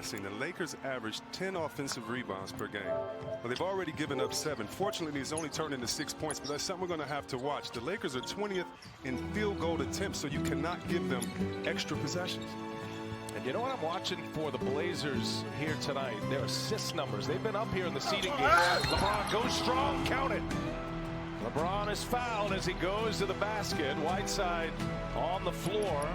passing. The Lakers averaged 10 offensive rebounds per game. Well, they've already given up 7. Fortunately, it's only turned into 6 points, but that's something we're going to have to watch. The Lakers are 20th in field goal attempts, so you cannot give them extra possessions. And you know what I'm watching for the Blazers here tonight? Their assist numbers. They've been up here in the seeding games. LeBron goes strong, count it. LeBron is fouled as he goes to the basket. Whiteside on the floor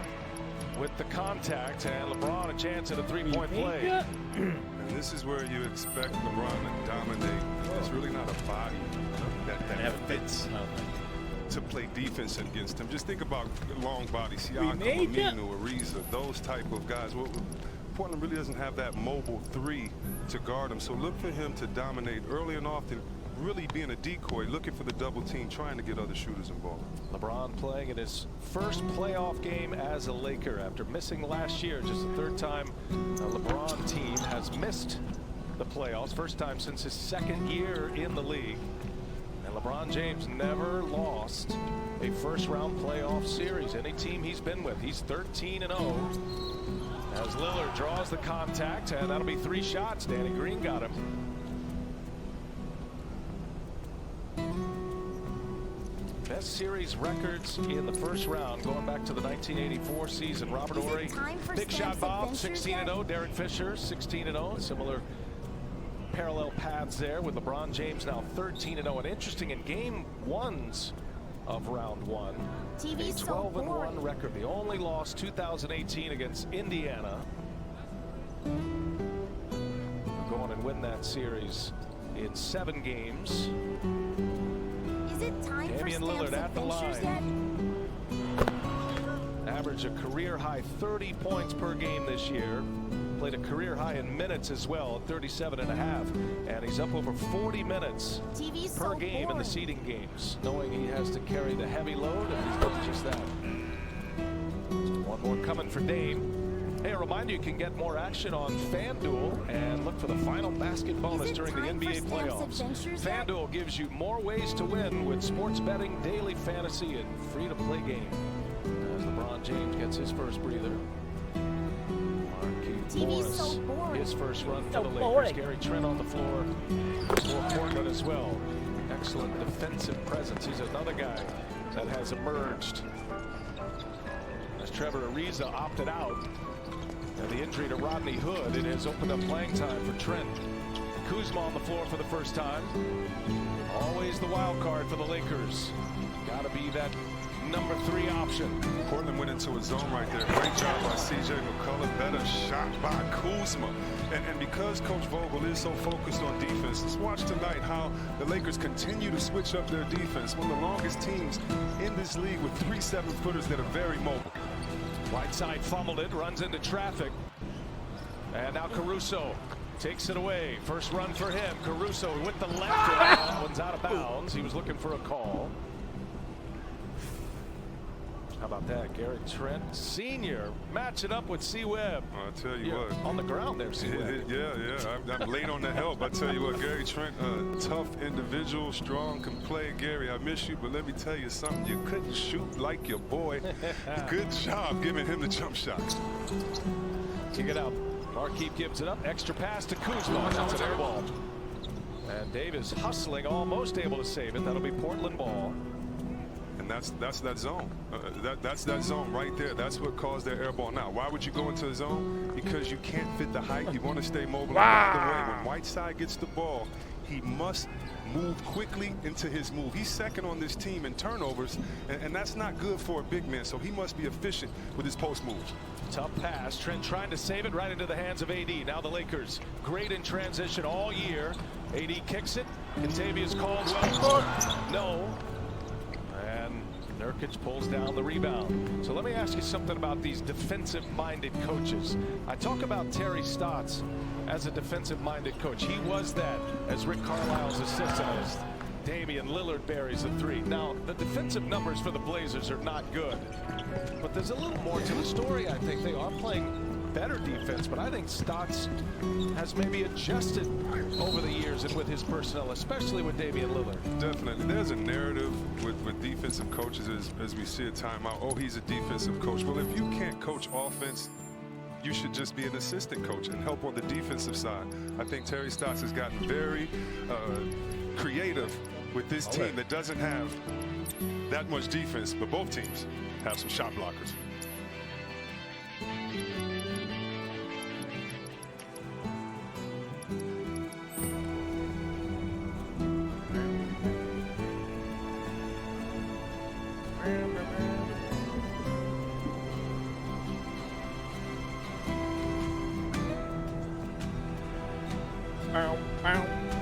with the contact, and LeBron a chance at a three-point play. And this is where you expect LeBron to dominate. There's really not a body that fits to play defense against him. Just think about long bodies, Siakam, Aminu, Ariza, those type of guys. Well, Portland really doesn't have that mobile 3 to guard him, so look for him to dominate early and often, really being a decoy, looking for the double team, trying to get other shooters involved. LeBron playing in his first playoff game as a Laker after missing last year. Just the third time a LeBron team has missed the playoffs. First time since his second year in the league. And LeBron James never lost a first-round playoff series. Any team he's been with, he's 13-0. As Lillard draws the contact, and that'll be 3 shots. Danny Green got him. Best series records in the first round going back to the 1984 season. Robert Horry, big shot Bob, 16-0. Derek Fisher, 16-0. Similar parallel paths there with LeBron James now 13-0. And interesting in game 1s of round 1, a 12-1 record. The only loss 2018 against Indiana. Go on and win that series in 7 games. Is it time Damian for Lillard at the line. Averaged a career high 30 points per game this year. Played a career high in minutes as well, 37.5. And he's up over 40 minutes per game in the seeding games, knowing he has to carry the heavy load, and he's doing just that. One more coming for Dame. Hey, a reminder, you can get more action on FanDuel and look for the final basket bonus during the NBA playoffs. FanDuel gives you more ways to win with sports betting, daily fantasy, and free-to-play game. As LeBron James gets his first breather. Morris, his first run for the Lakers. Gary Trent on the floor for Portland as well. Excellent defensive presence. He's another guy that has emerged as Trevor Ariza opted out. And the injury to Rodney Hood, it has opened up playing time for Trent. Kuzma on the floor for the first time. Always the wild card for the Lakers. Got to be that number 3 option. Portland went into a zone right there. Great job by C.J. McCullough. Better shot by Kuzma. And because Coach Vogel is so focused on defense, let's watch tonight how the Lakers continue to switch up their defense. One of the longest teams in this league with 3 7-footers that are very mobile. Whiteside fumbled it, runs into traffic. And now Caruso takes it away. First run for him. Caruso with the left. That one's out of bounds. He was looking for a call. How about that? Gary Trent Sr. matching up with C. Webb. I'll tell you what. On the ground there, C. Webb. Yeah. I'm late on the help. I tell you what, Gary Trent, tough individual, strong, can play. Gary, I miss you, but let me tell you something. You couldn't shoot like your boy. Good job giving him the jump shot. Kick it out. Markieff gives it up. Extra pass to Kuzma. That's an air ball. And Davis hustling, almost able to save it. That'll be Portland ball. And that's that zone. That's that zone right there. That's what caused their air ball. Now, why would you go into the zone? Because you can't fit the height. You want to stay mobile. By the way, when Whiteside gets the ball, he must move quickly into his move. He's second on this team in turnovers, and that's not good for a big man, so he must be efficient with his post moves. Tough pass. Trent trying to save it right into the hands of AD. Now the Lakers great in transition all year. AD kicks it. Contavious Caldwell. No. And Nurkic pulls down the rebound. So let me ask you something about these defensive-minded coaches. I talk about Terry Stotts as a defensive-minded coach. He was that as Rick Carlisle's assistant. Damian Lillard buries a 3. Now, the defensive numbers for the Blazers are not good. But there's a little more to the story, I think. They are playing better defense, but I think Stotts has maybe adjusted over the years and with his personnel, especially with Damian Lillard. Definitely. There's a narrative with defensive coaches as we see a timeout. Oh, he's a defensive coach. Well, if you can't coach offense, you should just be an assistant coach and help on the defensive side. I think Terry Stotts has gotten very creative with this team that doesn't have that much defense, but both teams have some shot blockers.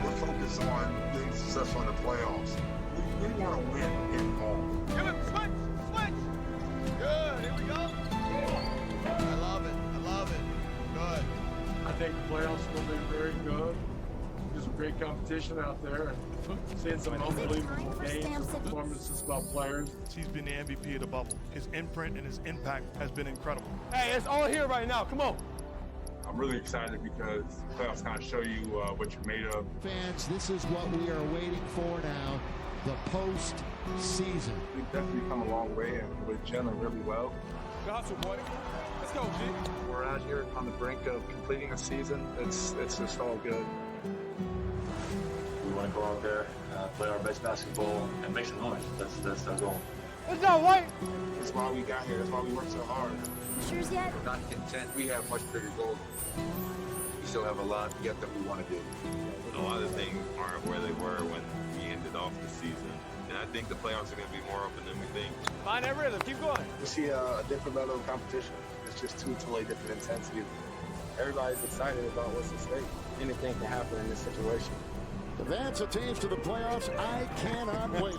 We're focused on being successful in the playoffs. We want to win in home. Give him switch. Good, here we go. I love it. Good. I think the playoffs will be very good. There's some great competition out there. Seeing some unbelievable games and performances by players. He's been the MVP of the bubble. His imprint and his impact has been incredible. Hey, it's all here right now. Come on. I'm really excited because the playoffs kind of show you what you're made of. Fans, this is what we are waiting for now, the post-season. We've definitely come a long way, and we're gelling really well. Good hustle, boy. Let's go, G. We're out here on the brink of completing a season. It's just all good. We want to go out there, play our best basketball, and make some noise. That's our goal. It's not right. That's why we got here. That's why we worked so hard. Shoes yet? We're not content. We have much bigger goals. We still have a lot yet that we want to do. A lot of things aren't where they were when we ended off the season. And I think the playoffs are going to be more open than we think. Find that rhythm. Keep going. We see a different level of competition. It's just two totally different intensities. Everybody's excited about what's at stake. Anything can happen in this situation. Advance the teams to the playoffs. I cannot wait.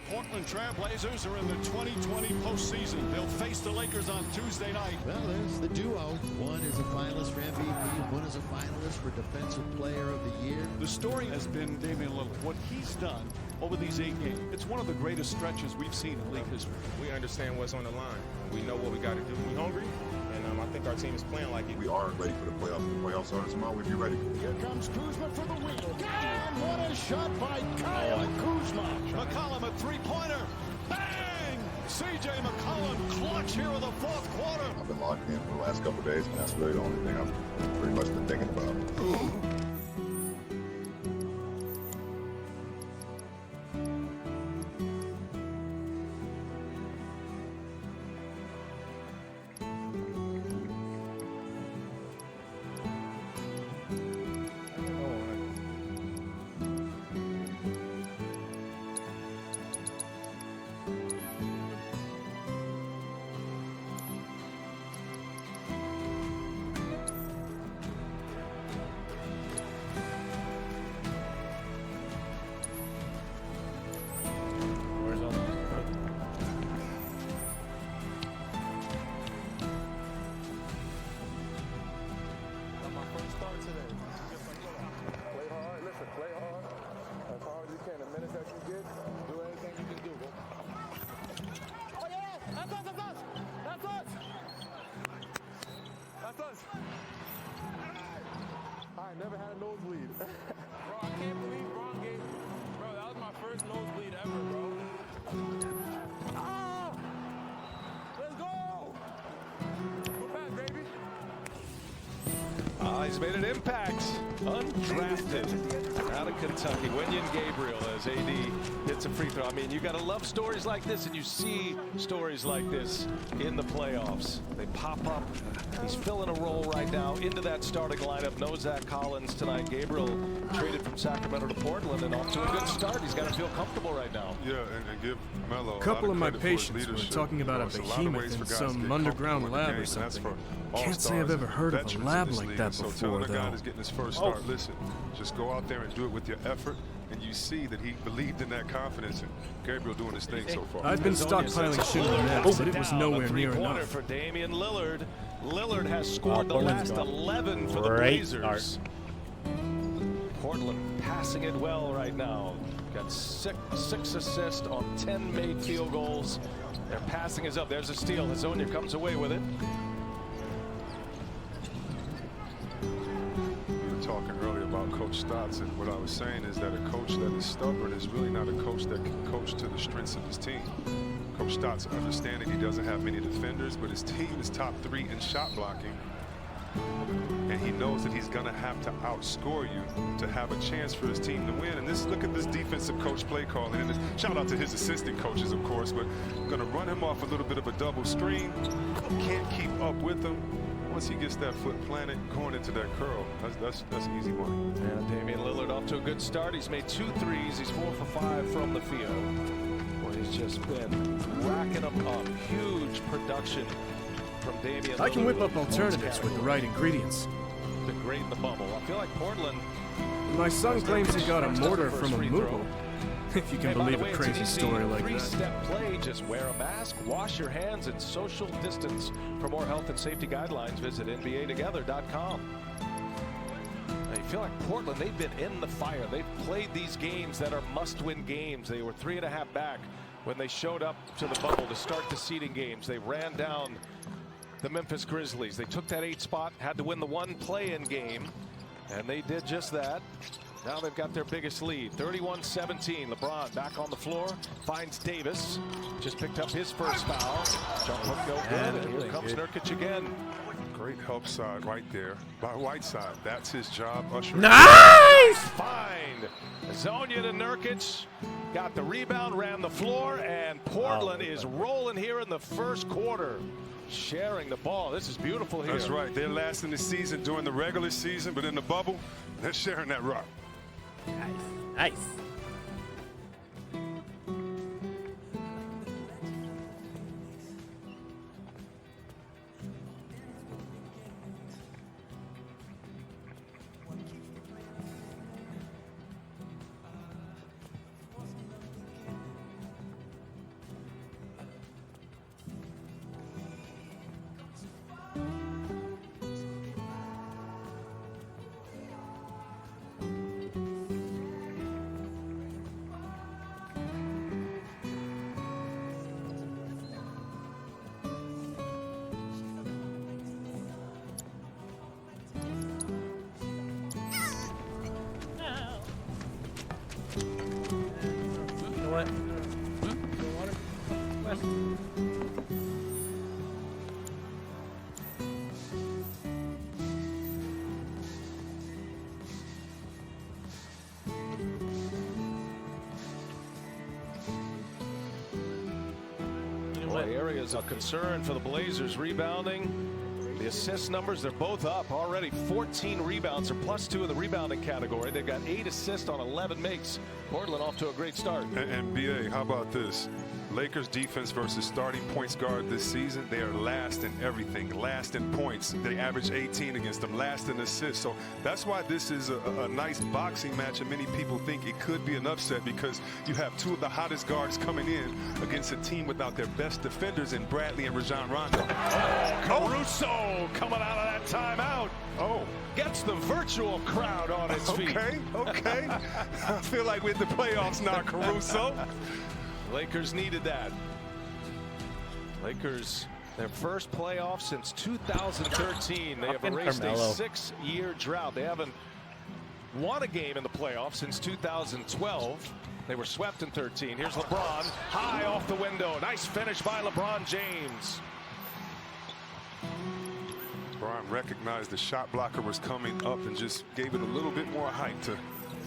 Portland Trailblazers are in the 2020 postseason. They'll face the Lakers on Tuesday night. Well, there's the duo. One is a finalist for MVP. One is a finalist for Defensive Player of the Year. The story has been Damian Lillard. What he's done over these 8 games, it's one of the greatest stretches we've seen in league history. We understand what's on the line. We know what we got to do. We're hungry, and I think our team is playing like it. We are ready for the playoffs. The playoffs are tomorrow. We'll be ready. Here comes Kuzma for the win. And what a shot by Kyle Kuzma. McCollum, a three-pointer. Bang! C.J. McCollum, clutch here in the fourth quarter. I've been locked in for the last couple of days, and that's really the only thing I've pretty much been thinking about. I never had a nosebleed. Bro, I can't believe Ron gave. Bro, that was my first nosebleed ever, bro. Ah! Let's go! Go back, baby. He's made an impact. Undrafted out of Kentucky. Wenyen Gabriel as AD hits a free throw. I mean, you got to love stories like this, and you see stories like this in the playoffs. They pop up. He's filling a role right now into that starting lineup. No Zach Collins tonight. Gabriel traded from Sacramento to Portland and off to a good start. He's got to feel comfortable right now. Yeah, and give Melo A couple of my patients were talking about a behemoth in some underground lab or something. Can't say I've ever heard of a lab like that before, so telling a guy though. that's getting his first start, listen, just go out there and do it with your effort, and you see that he believed in that confidence, and Gabriel doing his thing so far. I've been stockpiling shit on that, but it was nowhere near enough. For Damian Lillard. Lillard has scored the last 11 for the Blazers. Portland passing it well right now. Got six assists on 10 made field goals. Their passing is up. There's a steal. Hazonia comes away with it. We were talking earlier about Coach Stotts, and what I was saying is that a coach that is stubborn is really not a coach that can coach to the strengths of his team. Coach Stott's understanding he doesn't have many defenders, but his team is top 3 in shot blocking. And he knows that he's going to have to outscore you to have a chance for his team to win. And look at this defensive coach play calling. And shout out to his assistant coaches, of course, but going to run him off a little bit of a double screen. Can't keep up with him. Once he gets that foot planted, going into that curl, that's easy money. And Damian Lillard off to a good start. He's made 2 threes. He's 4 for 5 from the field. Boy, he's just been racking them up. Huge production from Damian Lillard. I can whip up alternatives with the right ingredients. Been great in the bubble. I feel like Portland. My son claims he got a mortar from a Moogle. If you can believe a crazy story like that. 3-step play. Just wear a mask, wash your hands, and social distance. For more health and safety guidelines, visit NBAtogether.com. I feel like Portland, they've been in the fire. They've played these games that are must-win games. They were 3.5 back when they showed up to the bubble to start the seeding games. They ran down the Memphis Grizzlies. They took that 8 spot, had to win the 1 play-in game, and they did just that. Now they've got their biggest lead, 31-17. LeBron back on the floor, finds Davis. Just picked up his first foul. Jump hook no good, and here comes Nurkic again. Great help side right there by Whiteside. That's his job. Usher. Nice! Find Zonia to Nurkic. Got the rebound, ran the floor, and Portland is rolling here in the first quarter. Sharing the ball. This is beautiful here. That's right. They're last in the season during the regular season, but in the bubble, they're sharing that rock. Nice. What? Areas of concern for the Blazers. Rebounding, the assist numbers, they're both up already. 14 rebounds, or +2 in the rebounding category. They've got 8 assists on 11 makes. Portland off to a great start. And BA, how about this? Lakers defense versus starting points guard this season, they are last in everything. Last in points. They average 18 against them. Last in assists. So that's why this is a nice boxing match, and many people think it could be an upset because you have 2 of the hottest guards coming in against a team without their best defenders in Bradley and Rajon Rondo. Caruso coming out of that timeout. Gets the virtual crowd on its feet. Okay. I feel like we're in the playoffs now, Caruso. Lakers needed that. Lakers, their first playoff since 2013. They have erased a 6-year drought. They haven't won a game in the playoffs since 2012. They were swept in 13. Here's LeBron, high off the window. Nice finish by LeBron James. LeBron recognized the shot blocker was coming up and just gave it a little bit more height to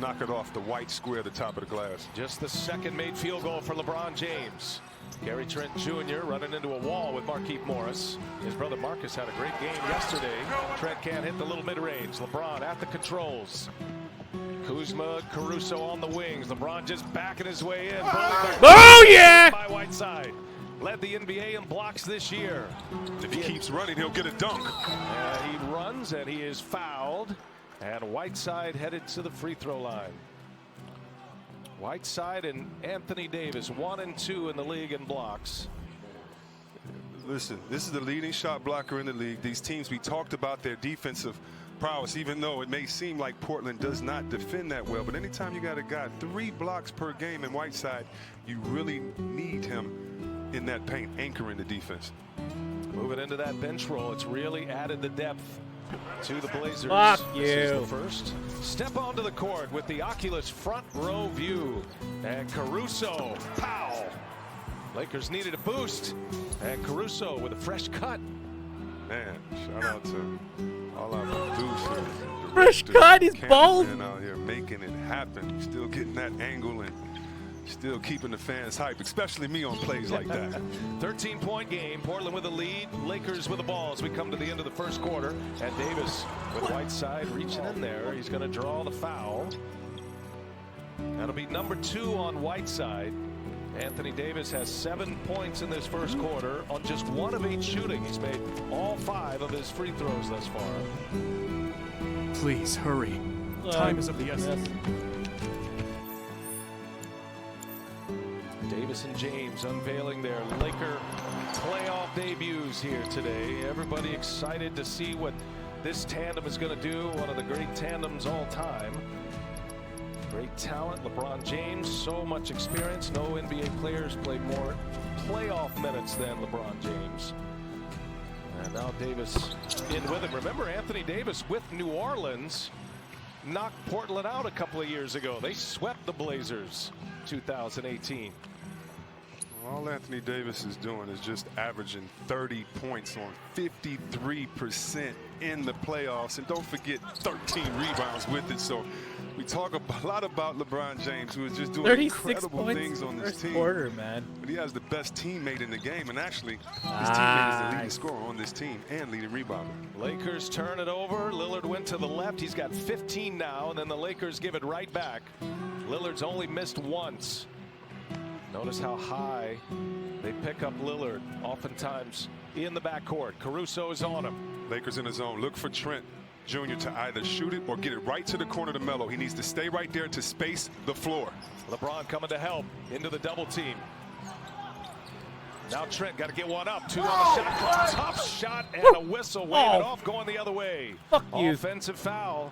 knock it off the white square at the top of the glass. Just the second made field goal for LeBron James. Gary Trent Jr. running into a wall with Markieff Morris. His brother Marcus had a great game yesterday. Trent can't hit the little mid-range. LeBron at the controls. Kuzma, Caruso on the wings. LeBron just backing his way in. Oh, yeah! By Whiteside. Led the NBA in blocks this year. If he keeps running, he'll get a dunk. He runs, and he is fouled. And Whiteside headed to the free throw line. Whiteside and Anthony Davis, 1 and 2 in the league in blocks. Listen, this is the leading shot blocker in the league. These teams, we talked about their defensive prowess, even though it may seem like Portland does not defend that well. But anytime you got a guy 3 blocks per game in Whiteside, you really need him in that paint, anchoring the defense. Moving into that bench roll, it's really added the depth to the Blazers. Fuck you. This is the first. Step onto the court with the Oculus front row view. And Caruso, pow. Lakers needed a boost, and Caruso with a fresh cut. Man, shout out to all our producers. Fresh cut, he's bald. Out here making it happen. Still getting that angle and still keeping the fans hyped, especially me on plays like that. 13-point game. Portland with the lead. Lakers with the ball as we come to the end of the first quarter. And Davis with Whiteside reaching in there. He's going to draw the foul. That'll be number 2 on Whiteside. Anthony Davis has 7 points in this first quarter on just 1 of 8 shooting. He's made all 5 of his free throws thus far. Please hurry. Time is of the essence. Davis and James unveiling their Laker playoff debuts here today. Everybody excited to see what this tandem is going to do. One of the great tandems all time. Great talent, LeBron James, so much experience. No NBA players played more playoff minutes than LeBron James. And now Davis in with him. Remember, Anthony Davis with New Orleans knocked Portland out a couple of years ago. They swept the Blazers 2018. All Anthony Davis is doing is just averaging 30 points on 53% in the playoffs. And don't forget 13 rebounds with it. So we talk a lot about LeBron James, who is just doing incredible things on this team. Quarter, man. But he has the best teammate in the game. And actually, his teammate is the leading scorer on this team and leading rebounder. Lakers turn it over. Lillard went to the left. He's got 15 now. And then the Lakers give it right back. Lillard's only missed once. Notice how high they pick up Lillard, oftentimes in the backcourt. Caruso is on him. Lakers in the zone. Look for Trent Jr. to either shoot it or get it right to the corner to Melo. He needs to stay right there to space the floor. LeBron coming to help into the double team. Now Trent got to get one up. 2 on the shot clock. Tough shot and a whistle. Wave it off, going the other way. Offensive foul.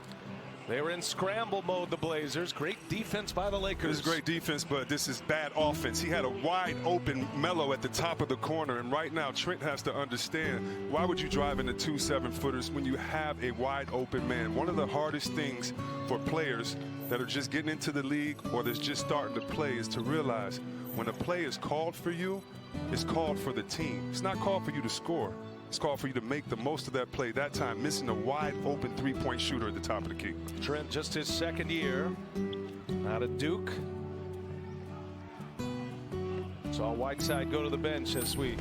They were in scramble mode, the Blazers. Great defense by the Lakers. This is great defense, but this is bad offense. He had a wide open Melo at the top of the corner, and right now Trent has to understand, why would you drive into 2 7-footers when you have a wide open man? One of the hardest things for players that are just getting into the league or that's just starting to play is to realize when a play is called for you, it's called for the team. It's not called for you to score. It's called for you to make the most of that play. That time, missing a wide open 3-point shooter at the top of the key. Trent, just his second year out of Duke. Saw Whiteside go to the bench as we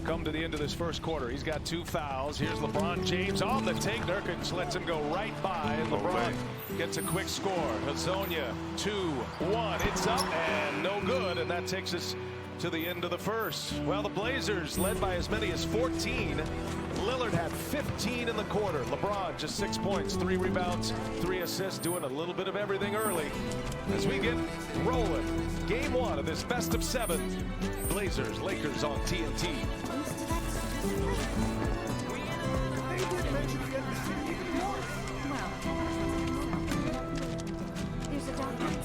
come to the end of this first quarter. He's got 2 fouls. Here's LeBron James on the take. Nurkic lets him go right by, and LeBron gets a quick score. Hazonia 2-1. It's up and no good, and that takes us to the end of the first. Well, the Blazers led by as many as 14. Lillard had 15 in the quarter. LeBron just 6 points, 3 rebounds, 3 assists, doing a little bit of everything early. As we get rolling, game 1 of this best of 7. Blazers, Lakers on TNT. There's a document.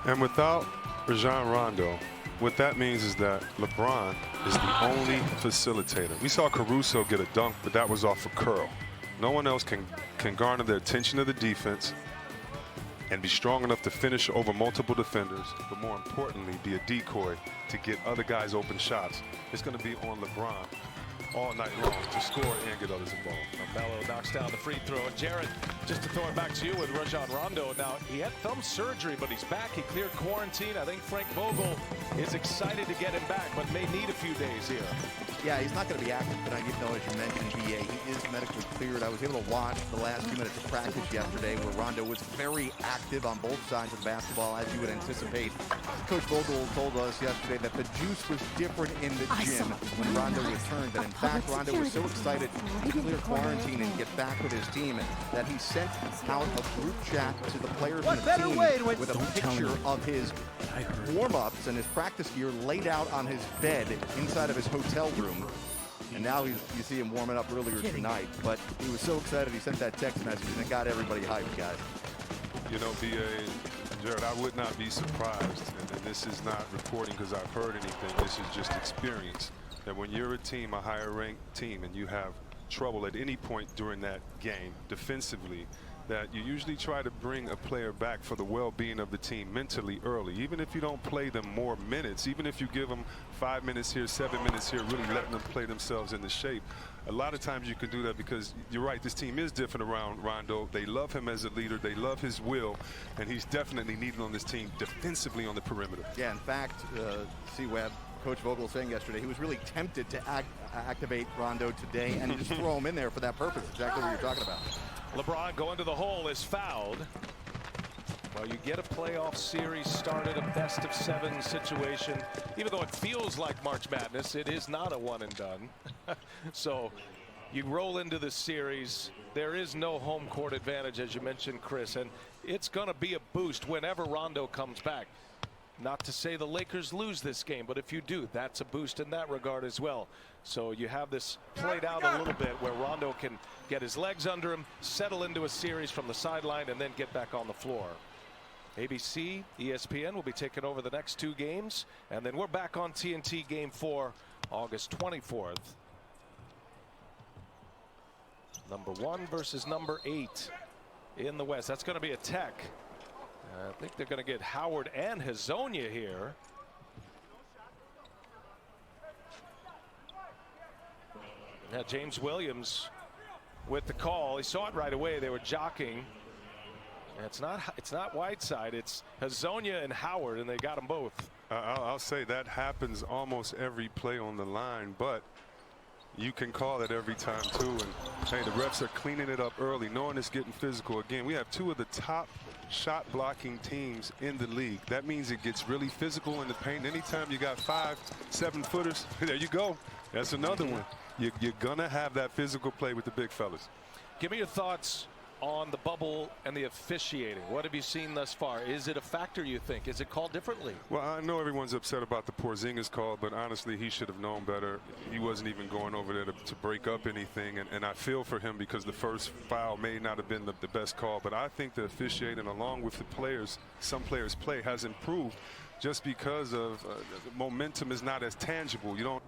And without Rajon Rondo, what that means is that LeBron is the only facilitator. We saw Caruso get a dunk, but that was off a curl. No one else can garner the attention of the defense and be strong enough to finish over multiple defenders, but more importantly, be a decoy to get other guys open shots. It's going to be on LeBron all night long to score and get others involved. Melo knocks down the free throw. And Jared, just to throw it back to you with Rajon Rondo. Now, he had thumb surgery, but he's back. He cleared quarantine. I think Frank Vogel is excited to get him back, but may need a few days here. Yeah, he's not going to be active tonight, even though, as you mentioned, he is medically cleared. I was able to watch the last few minutes of practice yesterday where Rondo was very active on both sides of the basketball, as you would anticipate. Coach Vogel told us yesterday that the juice was different in the gym when Rondo returned. That, in fact, Rondo was so excited to clear quarantine and get back with his team that he sent out a group chat to the players on the team with a picture of his warm-ups and his practice gear laid out on his bed inside of his hotel room. And now you see him warming up earlier tonight. But he was so excited he sent that text message, and it got everybody hyped, guys. You know, B.A., Jared, I would not be surprised, and this is not reporting because I've heard anything. This is just experience, that when you're a team, a higher-ranked team, and you have trouble at any point during that game defensively, that you usually try to bring a player back for the well-being of the team mentally early, even if you don't play them more minutes, even if you give them 5 minutes here, 7 minutes here, really letting them play themselves into shape. A lot of times you can do that because you're right, this team is different around Rondo. They love him as a leader. They love his will, and he's definitely needed on this team defensively on the perimeter. Yeah, in fact, C-Web, Coach Vogel saying yesterday he was really tempted to activate Rondo today and just throw him in there for that purpose, exactly what you're talking about. LeBron going to the hole is fouled. Well, you get a playoff series started, a best-of-7 situation. Even though it feels like March Madness, it is not a one-and-done. So you roll into the series. There is no home court advantage, as you mentioned, Chris, and it's going to be a boost whenever Rondo comes back. Not to say the Lakers lose this game, but if you do, that's a boost in that regard as well. So you have this played out a little bit where Rondo can get his legs under him, settle into a series from the sideline, and then get back on the floor. ABC, ESPN will be taking over the next 2 games, and then we're back on TNT Game 4, August 24th. Number 1 versus number 8 in the West. That's going to be a Tech. I think they're going to get Howard and Hazonia here. Yeah, James Williams with the call. He saw it right away. They were jockeying. It's not Whiteside. It's Hazonia and Howard, and they got them both. I'll say that happens almost every play on the line, but you can call it every time too. And hey, the refs are cleaning it up early, knowing it's getting physical. Again, we have 2 of the top shot blocking teams in the league. That means it gets really physical in the paint. Anytime you got 5, 7 footers, there you go. That's another one. You're gonna have that physical play with the big fellas. Give me your thoughts on the bubble and the officiating. What have you seen thus far? Is it a factor, you think? Is it called differently? Well, I know everyone's upset about the Porzingis call, but honestly, he should have known better. He wasn't even going over there to break up anything, and I feel for him because the first foul may not have been the best call, but I think the officiating, along with the players, some players' play has improved just because of momentum is not as tangible. You don't.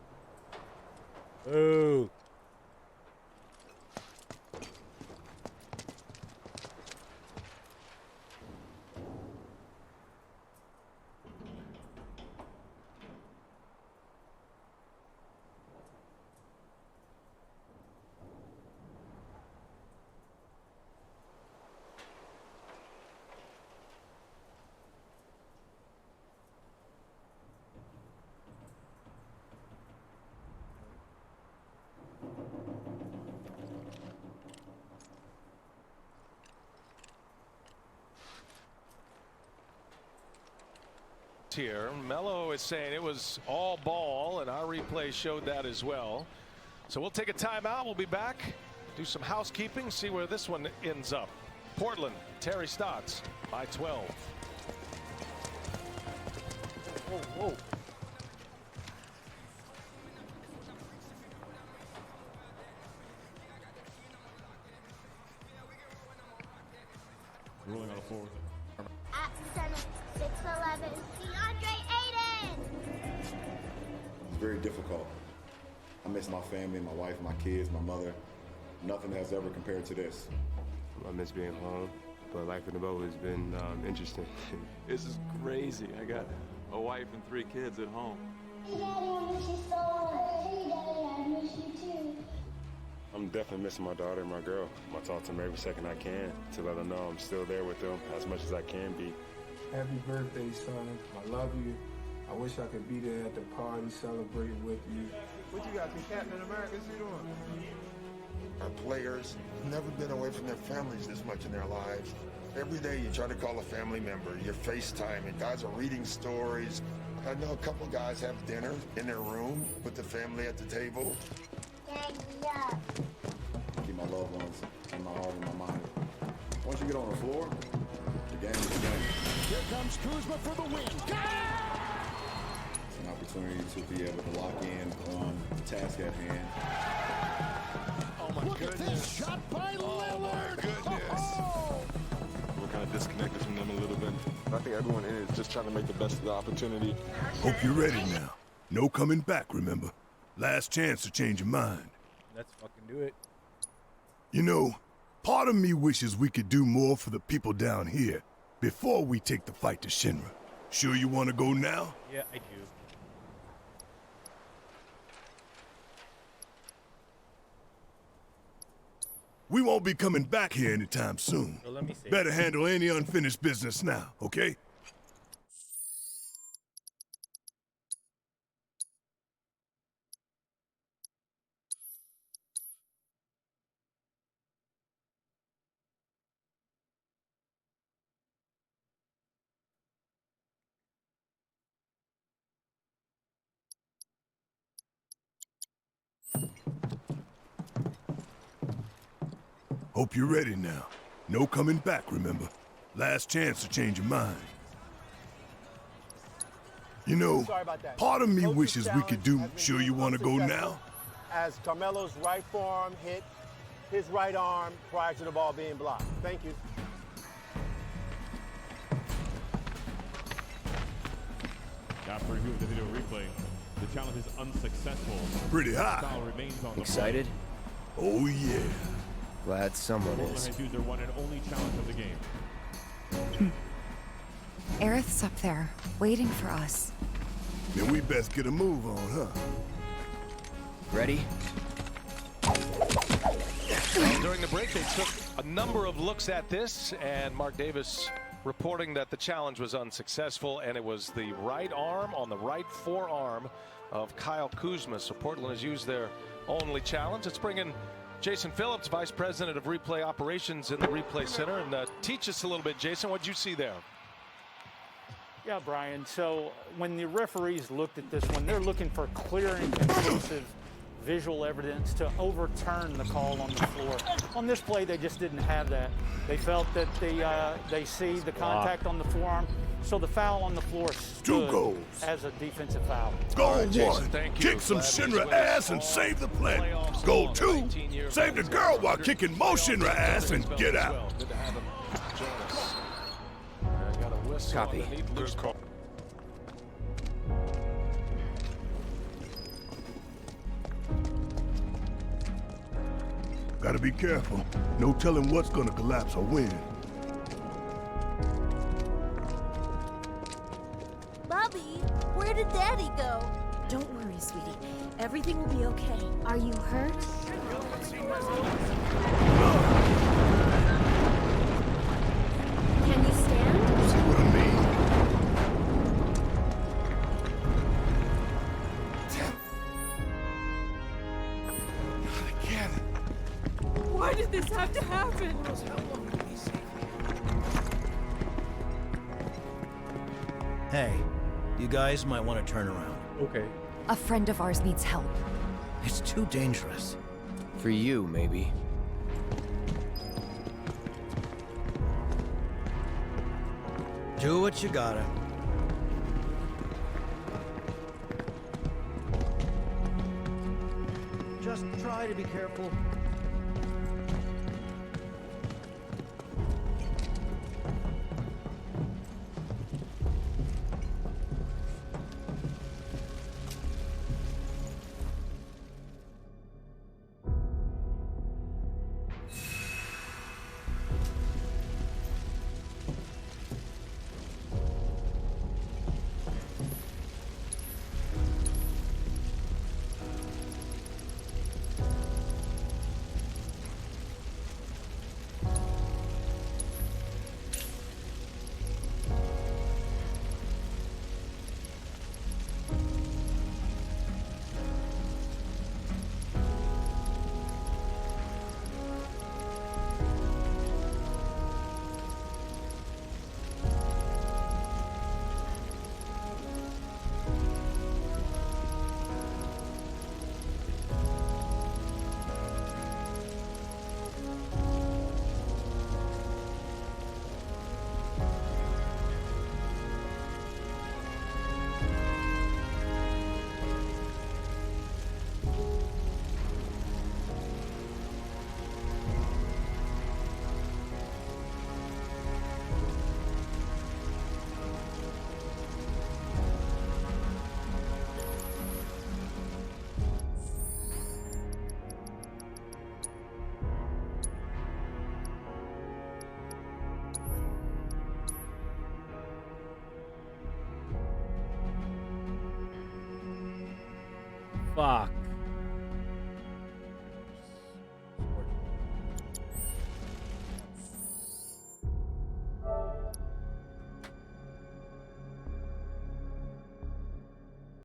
Ooh. Here, Melo is saying it was all ball, and our replay showed that as well. So we'll take a timeout. We'll be back, do some housekeeping, see where this one ends up. Portland, Terry Stotts by 12. Whoa, whoa. Ruling on the fourth. At 7, 6 11, DeAndre Ayton! It's very difficult. I miss my family, my wife, my kids, my mother. Nothing has ever compared to this. I miss being home, but life in the bubble has been interesting. This is crazy. I got a wife and 3 kids at home. Hey, Daddy, I miss you so much. Hey, Daddy, I miss you too. I'm definitely missing my daughter and my girl. I talk to them every second I can to let them know I'm still there with them as much as I can be. Happy birthday, son. I love you. I wish I could be there at the party celebrating with you. What you got, some Captain America? What's he doing? Our players have never been away from their families this much in their lives. Every day you try to call a family member, you're FaceTiming, guys are reading stories. I know a couple guys have dinner in their room with the family at the table. Yeah. Keep my loved ones in my heart and my mind. Once you get on the floor, the game is the game. Here comes Kuzma for the win. It's an opportunity to be able to lock in on the task at hand. Oh my Look goodness. At this shot by Lillard. Goodness. We're kind of disconnected from them a little bit. I think everyone is just trying to make the best of the opportunity. Hope you're ready now. No coming back, remember? Last chance to change your mind. Let's fucking do it. You know, part of me wishes we could do more for the people down here before we take the fight to Shinra. Sure you want to go now? Yeah, I do. We won't be coming back here anytime soon. So let me see. Better handle any unfinished business now, okay? Hope you're ready now. No coming back, remember? Last chance to change your mind. You know, part of me wishes we could do... Sure you want to go now? As Carmelo's right forearm hit his right arm prior to the ball being blocked. Thank you. After review of the video replay, the challenge is unsuccessful. Pretty high. Foul remains on the Excited? Oh, yeah. Glad someone is. Has used their one and only challenge of the game. Aerith's up there, waiting for us. Then we best get a move on, huh? Ready? Well, during the break, they took a number of looks at this, and Mark Davis reporting that the challenge was unsuccessful, and it was the right arm on the right forearm of Kyle Kuzma. So Portland has used their only challenge. Let's bring in Jason Phillips, Vice President of Replay Operations in the Replay Center, and teach us a little bit, Jason. What did you see there? Yeah, Brian. So when the referees looked at this one, they're looking for clear and conclusive visual evidence to overturn the call on the floor. On this play, they just didn't have that. They felt that they see the contact on the forearm, so the foul on the floor stood as a defensive foul. Goal one, kick some Shinra ass and save the planet. Goal two, save the girl while kicking more Shinra ass and get out. Copy. Gotta be careful. No telling what's gonna collapse or win. Bobby, where did Daddy go? Don't worry, sweetie. Everything will be okay. Are you hurt? Can you stand? See what I mean? Why did this have to happen? Hey, you guys might want to turn around. Okay. A friend of ours needs help. It's too dangerous. For you, maybe. Do what you gotta. Just try to be careful. Fuck.